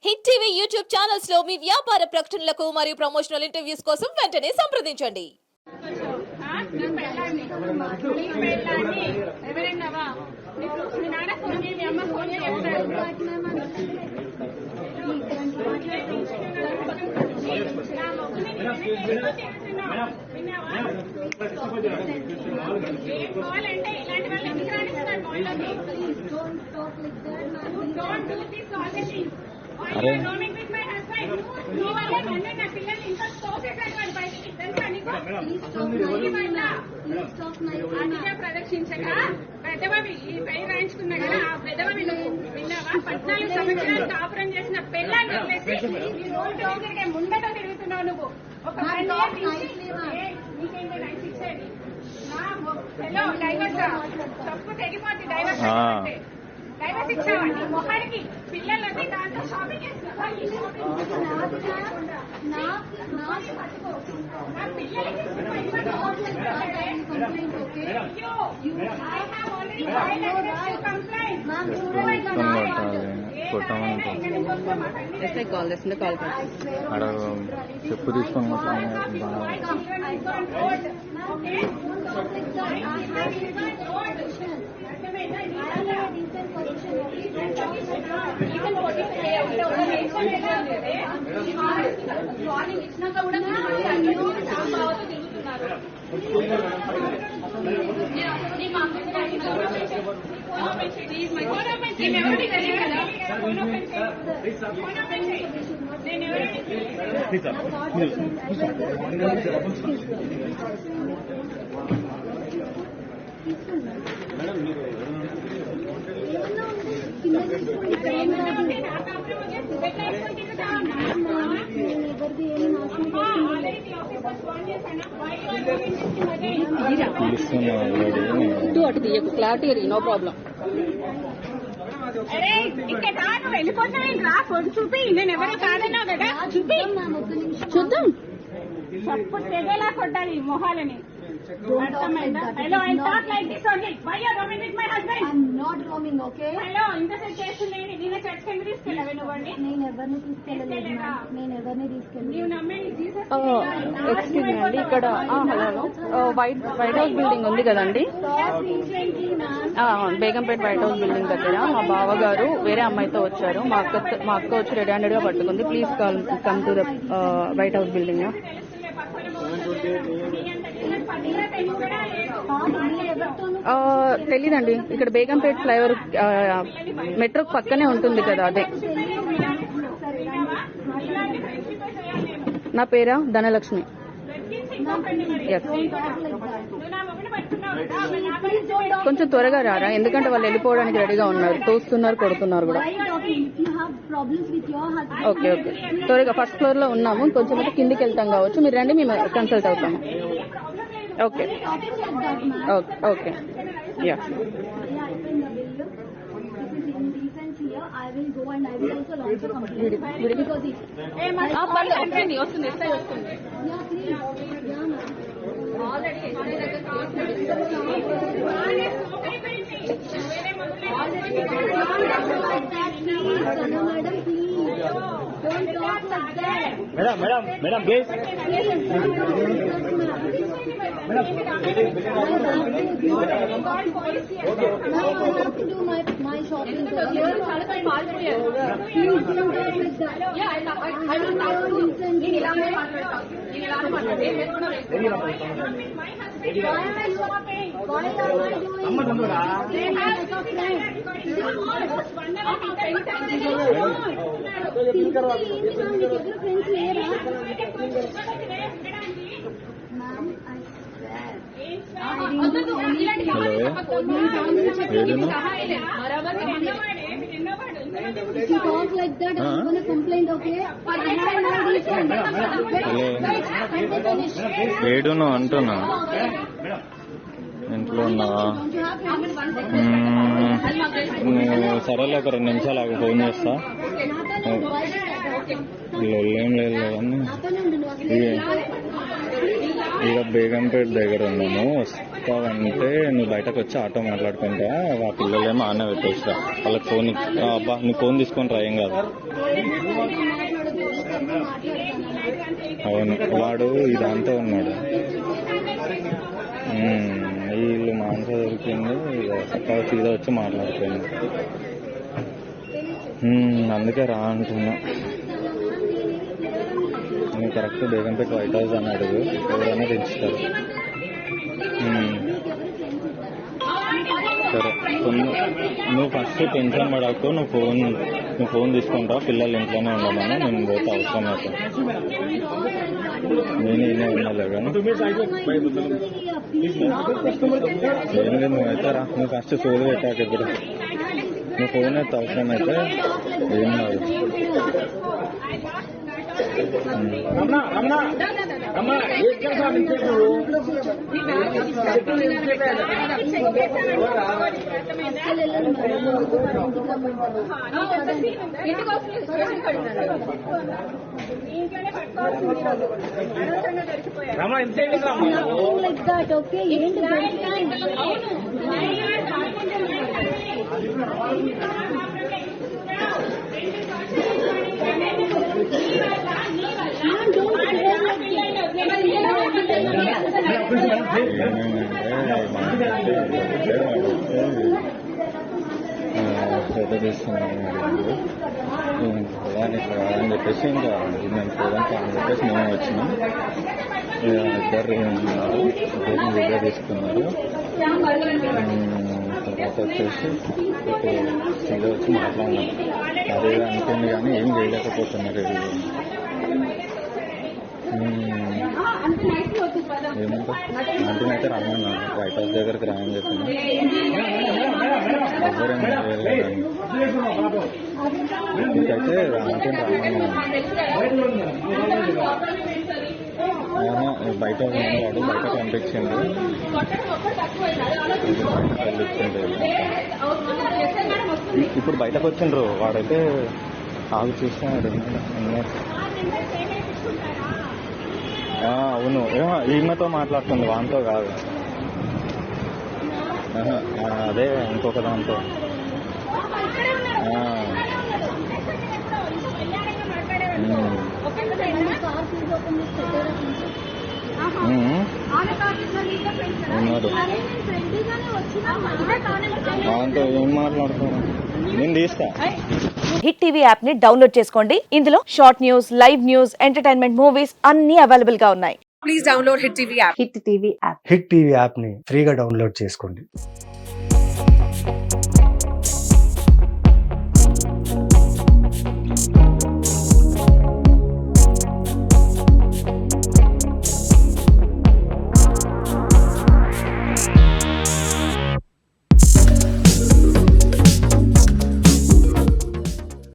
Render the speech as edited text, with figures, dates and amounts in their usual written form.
Hit TV YouTube channels లో మీ వ్యాపార ప్రకటనలకు మరియు ప్రమోషనల్ ఇంటర్వ్యూస్ కోసం వెంటనే సంప్రదించండి. ప్రదర్శించగా పెద్దవావి ఈ పై రాయించుకున్నా కదా ఆ పెద్దవావి విన్నావా? 14 సంవత్సరాలు కాపురం చేసిన పెళ్ళాన్ని వదిలేసి ఈ రోడ్డు తిరిగే ముందట తిరుగుతున్నావు నువ్వు. ఒక నీకేంటి రైట్స్ ఇచ్చేది? హలో డైవర్స్ తప్పు తెగిపోద్ది. డైవర్స్ డైవర్స్ ఇచ్చావండి మొహానికి పిల్లలన్నీ దాంట్లో షాపింగ్ చేస్తున్నా కాల్ చేస్తుంటే కాల్ అక్కడ చెప్పు తీసుకొని ఇచ్చినాక కూడా అటు తీయకు క్లారిటీ నో ప్రాబ్లం. అరే ఇక్కడ రాను వెళ్ళిపోతాను రా ఫోన్ చూపి నేను ఎవరో కాదన్నావు కదా చూపి చూద్దాం. తప్పు తెగేలా కొట్టాలి మొహాలని. Hello I talk like this only. Why you are roaming with my husband? I'm not roaming, okay? Hello ఇంతసేపు చేస్తున్నాను. నేను చర్చ్ కింద తీసుకెళ్ళావు నువ్వండి. నేను ఎవరిని తీసుకెళ్ళలేదు. నేను ఎవరిని తీసుకెళ్ళలేదు. నీవు నమ్మేది జీసస్. ఎక్స్క్యూజ్ మీ అండి, ఇక్కడ హలో వైట్ హౌస్ బిల్డింగ్ ఉంది కదండి, బేగంపేట వైట్ హౌస్ బిల్డింగ్ దగ్గర మా బావగారు వేరే అమ్మాయితో వచ్చారు. మా అక్క వచ్చి రెడీ హ్యాండెడ్ గా పట్టుకుంది. Please come to the white house building. తెలీదండి, ఇక్కడ బేగంపేట ఫ్లైఓవర్ మెట్రో పక్కనే ఉంటుంది కదా, అదే. నా పేరా ధనలక్ష్మి. కొంచెం త్వరగా రారా, ఎందుకంటే వాళ్ళు వెళ్ళిపోవడానికి రెడీగా ఉన్నారు. తోస్తున్నారు, కొడుతున్నారు కూడా. ఓకే ఓకే, త్వరగా ఫస్ట్ ఫ్లోర్ లో ఉన్నాము. కొంచెం అయితే కిందికి వెళ్తాం కావచ్చు. మీరు రండి, మేము కన్సల్ట్ అవుతాము. Okay okay okay yeah. వస్తుంది వస్తుంది ఎస్ఐ వస్తుంది. మేడం మేడం మేడం ప్లీజ్ ఏడును అంటున్నా. ఇంట్లో ఉన్నావా? సరేలే, ఒక 2 నిమిషాలు ఆగి ఫోన్ చేస్తా. లొల్లేం లేదు కానీ ఇక బేగంపేట దగ్గర ఉన్నాము. వస్తావంటే నువ్వు బయటకు వచ్చి ఆటో మాట్లాడుకుంటా. ఆ పిల్లలేమో ఆనే పెట్టేస్తా. వాళ్ళకి ఫోన్ అబ్బా నీ ఫోన్ తీసుకొని రా, ఏం కాదు. అవును, వాడు ఇదంతా ఉన్నాడు. వీళ్ళు మాంస దొరికింది, ఇక సీదా వచ్చి మాట్లాడుతుంది. అందుకే రా అంటున్నా. నువ్వు కరెక్ట్ బేగంపేట వైట్ హౌస్ అని అడుగు, ఎవరైనా తెచ్చుతారు. సరే, నువ్వు ఫస్ట్ టెన్షన్ పడకు. నువ్వు ఫోన్ తీసుకుంటావు, పిల్లలు ఇంట్లోనే ఉండమని. నేను పోతే అవసరం అయితే నేను ఈయనే ఉండాలి కానీ ఏం లేదు. నువ్వైతే రా, నువ్వు ఫస్ట్ సోది పెట్టాక ఇప్పుడు నువ్వు ఫోన్ అయితే అవసరం అయితే ఏం కాదు. Like that okay. ఏంటి అని చెప్పేసి ఇంకా మేము పోదాం అని చెప్పేసి మేము వచ్చినాం. ఇద్దరు ఉన్నారు, ఇద్దరు వీడియో తీసుకున్నారు. తర్వాత వచ్చేసి ఇదే వచ్చి మాట్లాడినాం. అదే అనుకుంది కానీ ఏం చేయలేకపోతున్నారు. ఏమంటా ఆంటీని అయితే రమ్మన్నారు, వైట్ హౌస్ దగ్గరికి రాయని చెప్పింది. ఎవరేం ఇంకైతే ఆంటీని రమ్మన్నాను. బయట వాడు బయట పంపించింది. ఇప్పుడు బయటకు వచ్చిండ్రు. వాడైతే ఆగు చూస్తున్నాడు. అవును, ఈమెతో మాట్లాడుతుంది, వాంతో కాదు. అదే ఇంకొక దాంతో. ఉన్నాడు. వాంతో ఏం మాట్లాడుతున్నా నేను తీస్తా. హిట్ టీవీ యాప్ ని డౌన్లోడ్ చేసుకోండి. ఇందులో short news, live news, entertainment movies అన్ని అవైలబుల్ గా ఉన్నాయి. Please download hit TV app. Hit TV app ని ఫ్రీగా డౌన్లోడ్ చేసుకోండి.